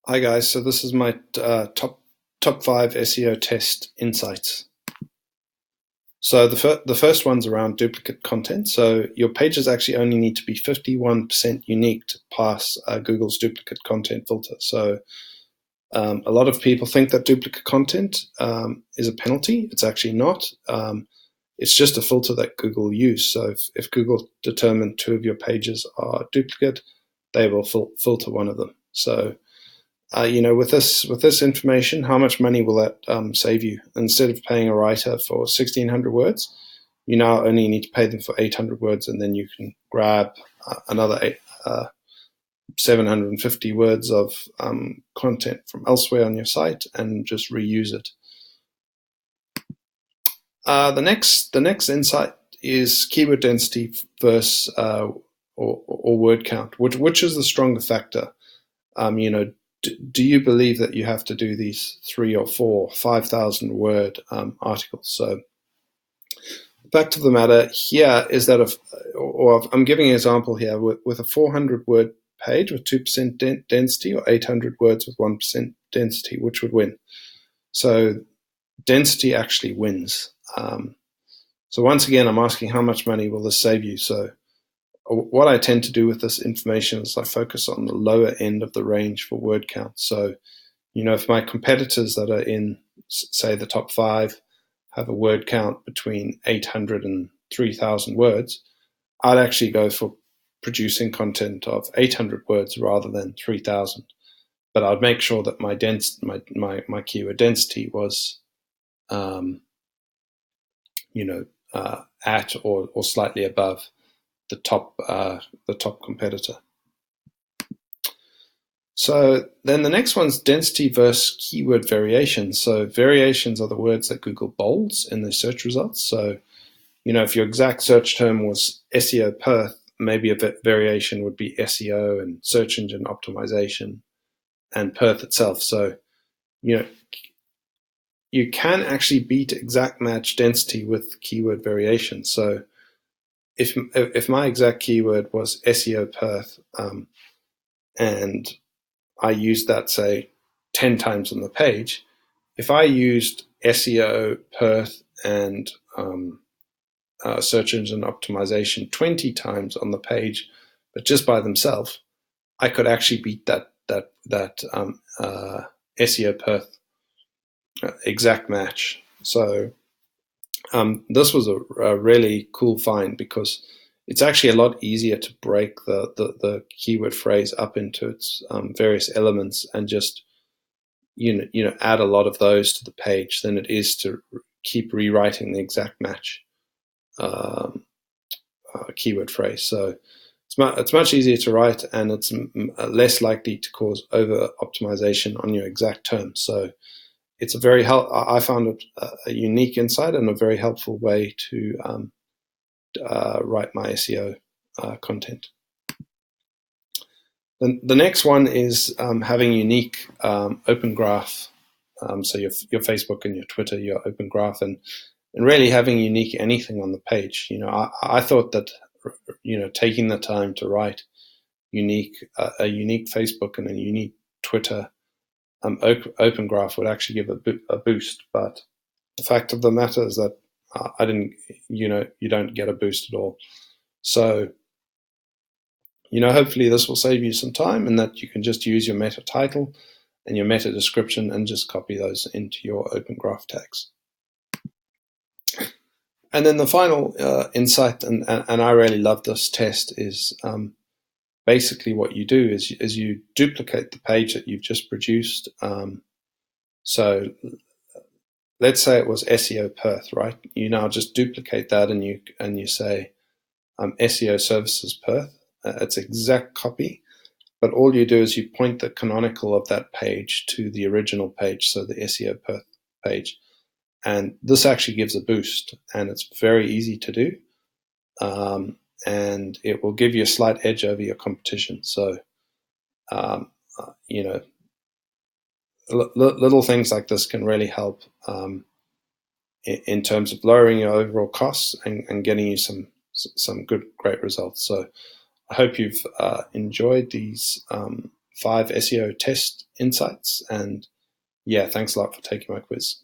Hi guys, so this is my top 5 SEO test insights. So the first one's around duplicate content. So your pages actually only need to be 51% unique to pass Google's duplicate content filter. So a lot of people think that duplicate content is a penalty. It's actually not. It's just a filter that Google use. So if Google determine 2 of your pages are duplicate, they will filter one of them. So with this information, how much money will that save you? Instead of paying a writer for 1,600 words, you now only need to pay them for 800 words, and then you can grab another 750 words of content from elsewhere on your site and just reuse it. The next insight is keyword density versus or word count. Which is the stronger factor? Do you believe that you have to do these 3 or 4, 5,000 word articles? So the fact of the matter here is that I'm giving an example here with a 400 word page with 2% density or 800 words with 1% density, which would win? So density actually wins. So once again, I'm asking how much money will this save you? So what I tend to do with this information is I focus on the lower end of the range for word count. So, if my competitors that are in, say, the top 5 have a word count between 800 and 3,000 words, I'd actually go for producing content of 800 words rather than 3,000. But I'd make sure that my keyword density was, at or slightly above the top competitor. So then the next one's density versus keyword variations. So variations are the words that Google bolds in their search results. So, if your exact search term was SEO Perth, maybe a variation would be SEO and search engine optimization and Perth itself. So, you can actually beat exact match density with keyword variation. So if my exact keyword was SEO Perth, and I used that, say, 10 times on the page, if I used SEO Perth and search engine optimization 20 times on the page, but just by themselves, I could actually beat that SEO Perth exact match. So this was a really cool find, because it's actually a lot easier to break the keyword phrase up into its various elements and just add a lot of those to the page than it is to keep rewriting the exact match keyword phrase. So it's much easier to write, and it's less likely to cause over optimization on your exact term. So it's I found it a unique insight and a very helpful way to write my SEO content. The next one is having unique open graph. So your Facebook and your Twitter, your open graph, and really having unique anything on the page. I thought that taking the time to write a unique Facebook and a unique Twitter open graph would actually give a boost. But the fact of the matter is that I didn't. You don't get a boost at all. So hopefully this will save you some time, and that you can just use your meta title and your meta description and just copy those into your open graph tags. And then the final insight, and I really love this test, is basically what you do is you duplicate the page that you've just produced. So let's say it was SEO Perth, right? You now just duplicate that, and you say SEO Services Perth. It's exact copy, but all you do is you point the canonical of that page to the original page, so the SEO Perth page. And this actually gives a boost, and it's very easy to do. And it will give you a slight edge over your competition. So, little things like this can really help in terms of lowering your overall costs and getting you some great results. So I hope you've enjoyed these 5 SEO test insights. And yeah, thanks a lot for taking my quiz.